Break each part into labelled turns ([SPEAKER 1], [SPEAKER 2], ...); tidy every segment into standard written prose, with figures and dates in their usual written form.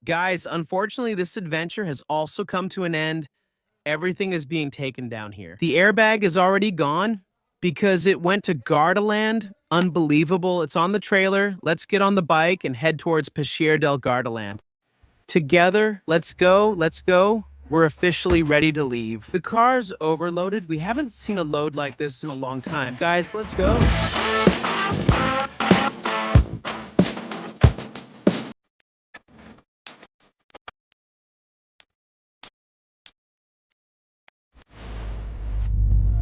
[SPEAKER 1] Guys, unfortunately, this adventure has also come to an end. Everything is being taken down here. The airbag is already gone because it went to Gardaland. Unbelievable. It's on the trailer. Let's get on the bike and head towards Peschier del Gardaland. Together, let's go, let's go. We're officially ready to leave. The car's overloaded. We haven't seen a load like this in a long time. Guys, let's go.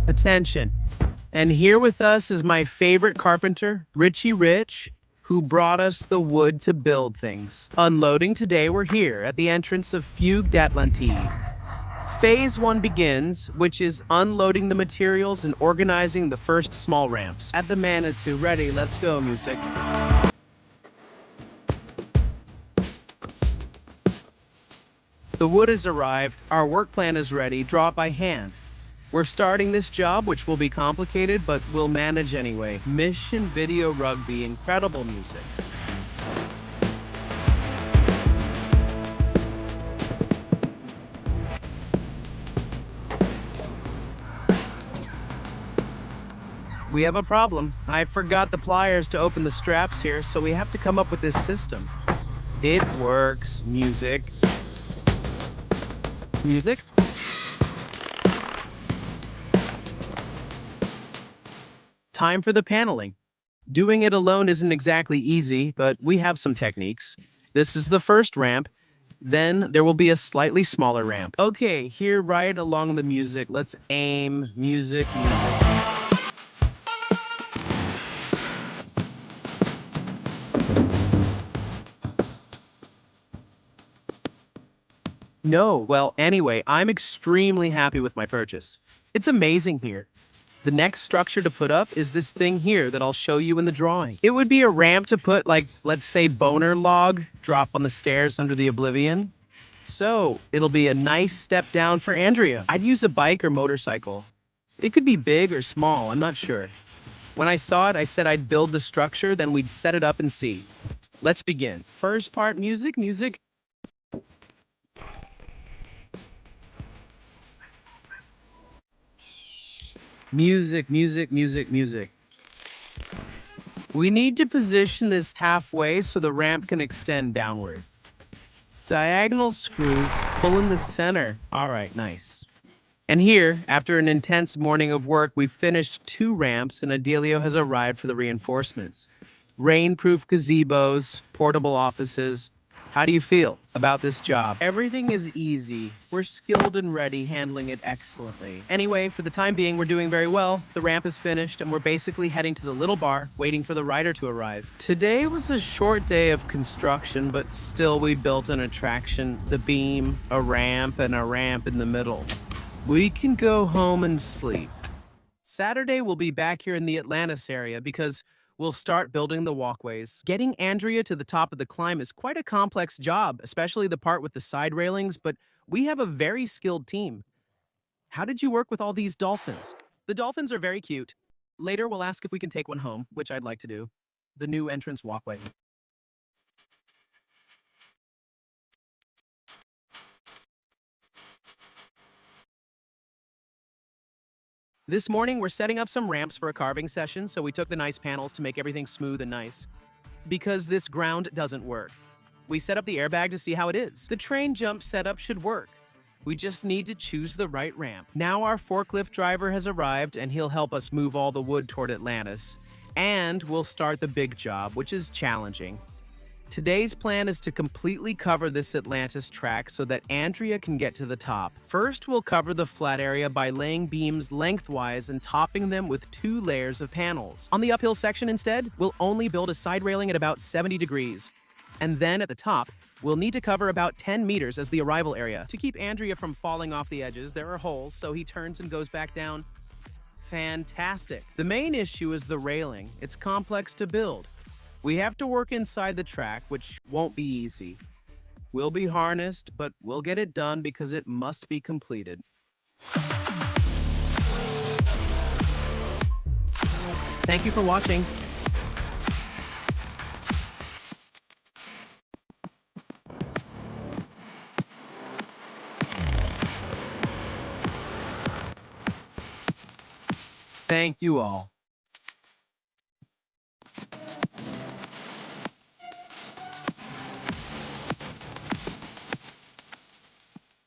[SPEAKER 1] Attention. And here with us is my favorite carpenter, Richie Rich, who brought us the wood to build things. Unloading today, we're here at the entrance of Fugue d'Atlantide. Phase 1 begins, which is unloading the materials and organizing the first small ramps. At the Manitou, ready, let's go, music. The wood has arrived, our work plan is ready, draw it by hand. We're starting this job, which will be complicated, but we'll manage anyway. Mission Video Rugby, incredible music. We have a problem. I forgot the pliers to open the straps here, so we have to come up with this system. It works. Music. Music? Time for the paneling. Doing it alone isn't exactly easy, but we have some techniques. This is the first ramp. Then there will be a slightly smaller ramp. Okay, here right along the music. Let's aim. Music, music. No, well, anyway, I'm extremely happy with my purchase. It's amazing here. The next structure to put up is this thing here that I'll show you in the drawing. It would be a ramp to put, like, let's say boner log, drop on the stairs under the Oblivion. So, it'll be a nice step down for Andrea. I'd use a bike or motorcycle. It could be big or small, I'm not sure. When I saw it, I said I'd build the structure, then we'd set it up and see. Let's begin. First part, music, music. Music, music, music, music. We need to position this halfway so the ramp can extend downward. Diagonal screws pull in the center. All right, nice. And here, after an intense morning of work, we've finished 2 ramps and Adelio has arrived for the reinforcements. Rainproof gazebos, portable offices. How do you feel about this job? Everything is easy. We're skilled and ready, handling it excellently. Anyway, for the time being, we're doing very well. The ramp is finished, and we're basically heading to the little bar, waiting for the rider to arrive. Today was a short day of construction, but still we built an attraction, the beam, a ramp, and a ramp in the middle. We can go home and sleep. Saturday, we'll be back here in the Atlantis area because we'll start building the walkways. Getting Andrea to the top of the climb is quite a complex job, especially the part with the side railings, but we have a very skilled team. How did you work with all these dolphins? The dolphins are very cute. Later, we'll ask if we can take one home, which I'd like to do. The new entrance walkway. This morning, we're setting up some ramps for a carving session, so we took the nice panels to make everything smooth and nice. Because this ground doesn't work. We set up the airbag to see how it is. The train jump setup should work. We just need to choose the right ramp. Now our forklift driver has arrived and he'll help us move all the wood toward Atlantis. And we'll start the big job, which is challenging. Today's plan is to completely cover this Atlantis track so that Andrea can get to the top. First, we'll cover the flat area by laying beams lengthwise and topping them with 2 layers of panels. On the uphill section instead, we'll only build a side railing at about 70 degrees. And then at the top, we'll need to cover about 10 meters as the arrival area. To keep Andrea from falling off the edges, there are holes, so he turns and goes back down. Fantastic. The main issue is the railing. It's complex to build. We have to work inside the track, which won't be easy. We'll be harnessed, but we'll get it done because it must be completed. Thank you for watching. Thank you all.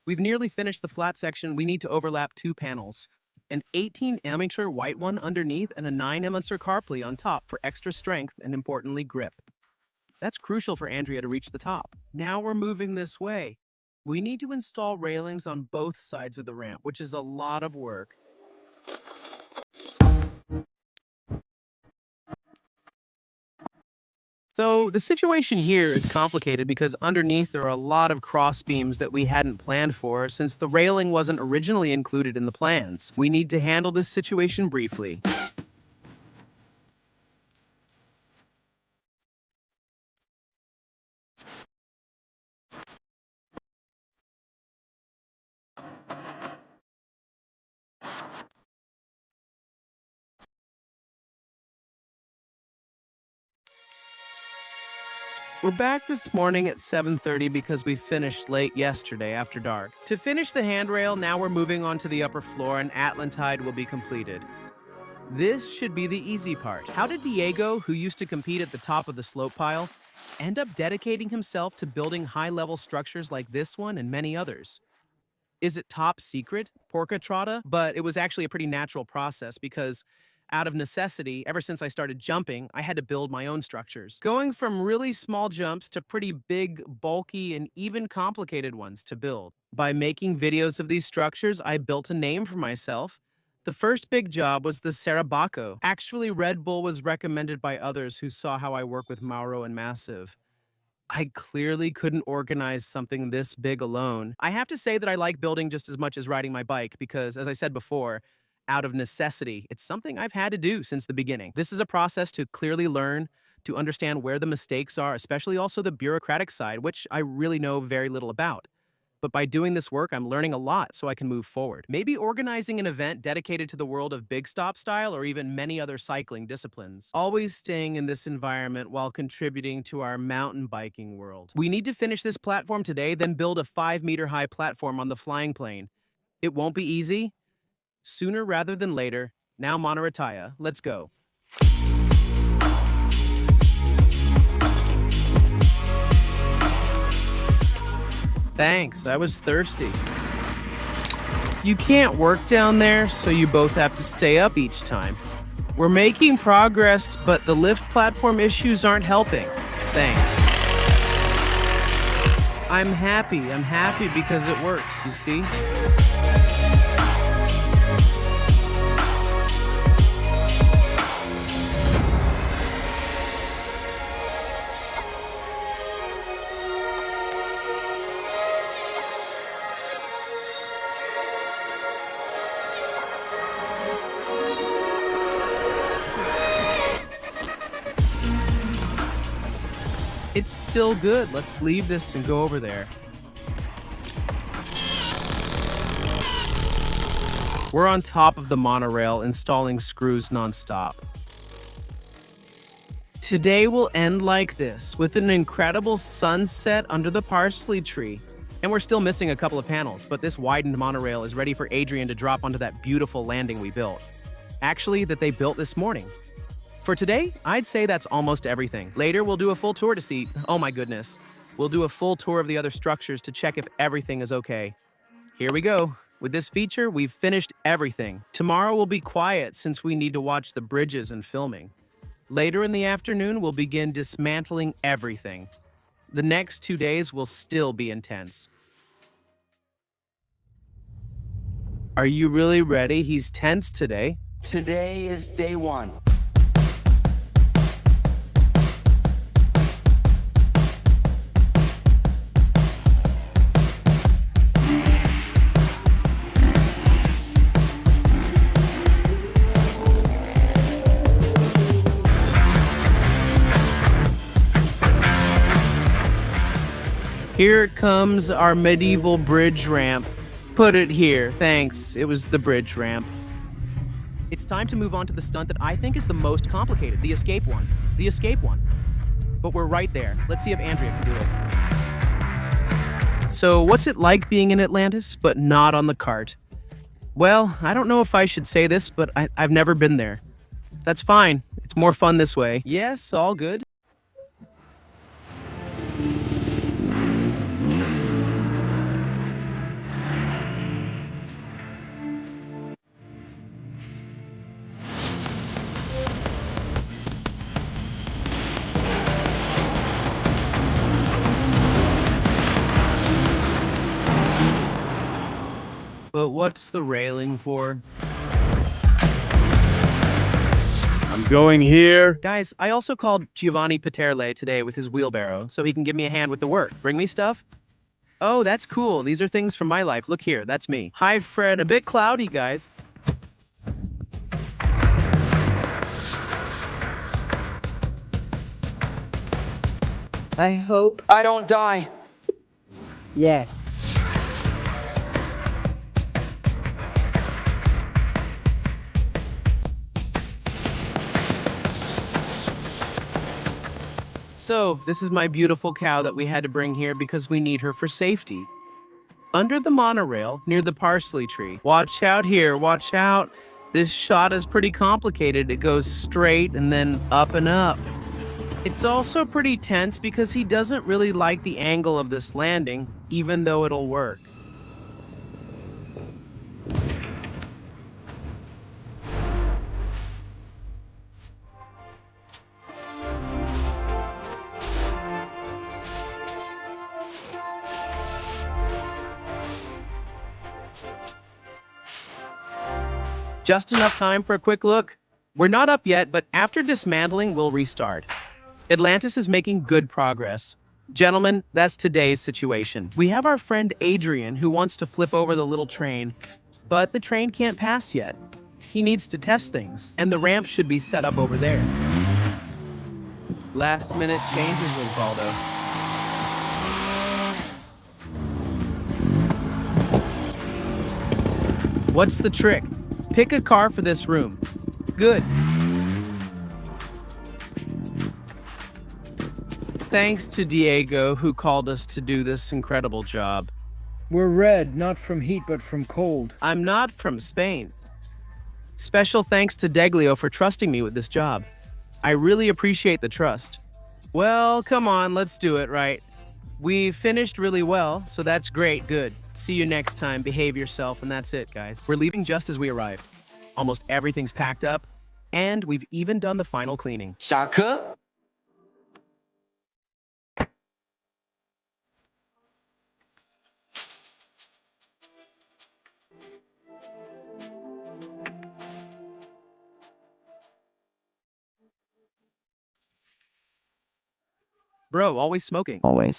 [SPEAKER 1] We've nearly finished the flat section. We need to overlap 2 panels. An 18 amateur white one underneath and a 9 amateur carpley on top for extra strength and, importantly, grip. That's crucial for Andrea to reach the top. Now we're moving this way. We need to install railings on both sides of the ramp, which is a lot of work. So the situation here is complicated because underneath there are a lot of cross beams that we hadn't planned for since the railing wasn't originally included in the plans. We need to handle this situation briefly. We're back this morning at 7:30 because we finished late yesterday after dark. To finish the handrail, now we're moving on to the upper floor and Atlantide will be completed. This should be the easy part. How did Diego, who used to compete at the top of the slope pile, end up dedicating himself to building high-level structures like this one and many others? Is it top secret, Porca Trotta? But it was actually a pretty natural process because out of necessity, ever since I started jumping, I had to build my own structures. Going from really small jumps to pretty big, bulky, and even complicated ones to build. By making videos of these structures, I built a name for myself. The first big job was the Sarabaco. Actually, Red Bull was recommended by others who saw how I work with Mauro and Massive. I clearly couldn't organize something this big alone. I have to say that I like building just as much as riding my bike because, as I said before, out of necessity, it's something I've had to do since the beginning. This is a process to clearly learn, to understand where the mistakes are, especially also the bureaucratic side, which I really know very little about. But by doing this work, I'm learning a lot so I can move forward. Maybe organizing an event dedicated to the world of big stop style or even many other cycling disciplines. Always staying in this environment while contributing to our mountain biking world. We need to finish this platform today, then build a 5-meter high platform on the flying plane. It won't be easy. Sooner rather than later. Now Monorataya, let's go. Thanks, I was thirsty. You can't work down there, so you both have to stay up each time. We're making progress, but the lift platform issues aren't helping. Thanks. I'm happy because it works, you see? It's still good. Let's leave this and go over there. We're on top of the monorail installing screws nonstop. Today will end like this, with an incredible sunset under the parsley tree. And we're still missing a couple of panels, but this widened monorail is ready for Adrian to drop onto that beautiful landing we built. Actually, that they built this morning. For today, I'd say that's almost everything. Later, we'll do a full tour to see, oh my goodness. We'll do a full tour of the other structures to check if everything is okay. Here we go. With this feature, we've finished everything. Tomorrow will be quiet since we need to watch the bridges and filming. Later in the afternoon, we'll begin dismantling everything. The next 2 days will still be intense. Are you really ready? He's tense today.
[SPEAKER 2] Today is day one.
[SPEAKER 1] Here comes our medieval bridge ramp. Put it here. Thanks. It was the bridge ramp. It's time to move on to the stunt that I think is the most complicated, the escape one. The escape one. But we're right there. Let's see if Andrea can do it. So, what's it like being in Atlantis, but not on the cart? Well, I don't know if I should say this, but I've never been there. That's fine. It's more fun this way. Yes, all good. But what's the railing for?
[SPEAKER 3] I'm going here.
[SPEAKER 1] Guys, I also called Giovanni Paterle today with his wheelbarrow so he can give me a hand with the work. Bring me stuff? Oh, that's cool. These are things from my life. Look here, that's me. Hi, Fred. A bit cloudy, guys.
[SPEAKER 4] I hope.
[SPEAKER 2] I don't die.
[SPEAKER 4] Yes.
[SPEAKER 1] So, this is my beautiful cow that we had to bring here because we need her for safety. Under the monorail, near the parsley tree. Watch out here, watch out. This shot is pretty complicated. It goes straight and then up and up. It's also pretty tense because he doesn't really like the angle of this landing, even though it'll work. Just enough time for a quick look. We're not up yet, but after dismantling, we'll restart. Atlantis is making good progress. Gentlemen, that's today's situation. We have our friend Adrian who wants to flip over the little train, but the train can't pass yet. He needs to test things, and the ramp should be set up over there. Last minute changes, Osvaldo. What's the trick? Pick a car for this room. Good. Thanks to Diego, who called us to do this incredible job.
[SPEAKER 5] We're red, not from heat, but from cold.
[SPEAKER 1] I'm not from Spain. Special thanks to Deglio for trusting me with this job. I really appreciate the trust. Well, come on, let's do it, right? We finished really well, so that's great, good. See you next time, behave yourself, and that's it, guys. We're leaving just as we arrived. Almost everything's packed up, and we've even done the final cleaning.
[SPEAKER 2] 下课.
[SPEAKER 1] Bro, always smoking.
[SPEAKER 4] Always.